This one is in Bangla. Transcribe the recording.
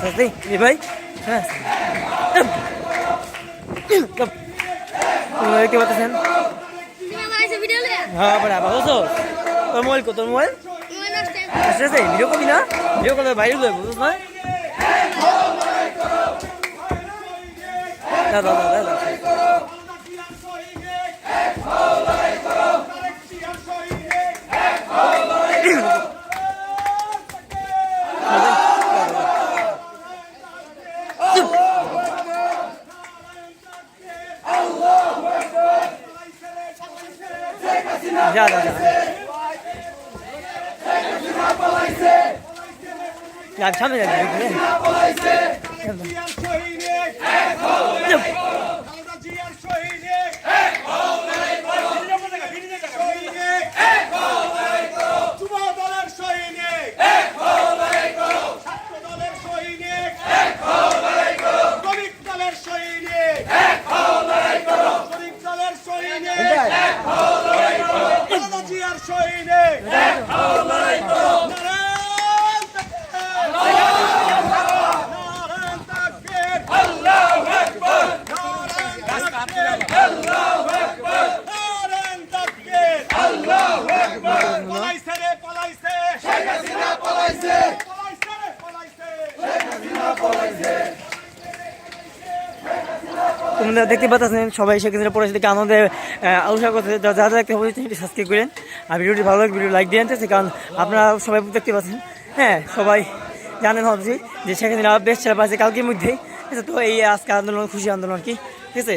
ভাই হ্যাঁ কি বলতেছেন? হ্যাঁ ভালো আছো? তোর মোবাইল কো? তোর মোবাইল আসতেছে ভিডিও করবি না? ভিডিও করলে বাইরে যাবো বুঝছ না? দাদা দাদা দাদা যা যা যা সামনে যাবি তোমরা দেখতে পাচ্ছেন সবাই সেখানে পড়ে থেকে আমাদের আলোচনা করতে যা যা দেখতে হবে চ্যানেলটি সাবস্ক্রাইব করেন আর ভিডিওটি ভালো লাগে ভিডিও লাইক দিয়ে আনতেছে কারণ আপনারা সবাই দেখতে পাচ্ছেন হ্যাঁ সবাই জানেন ভাবছি যে সেখানে বেশ ছেলে পাচ্ছে কালকের মধ্যেই তো এই আজকে আন্দোলন খুশি আন্দোলন কি ঠিক আছে।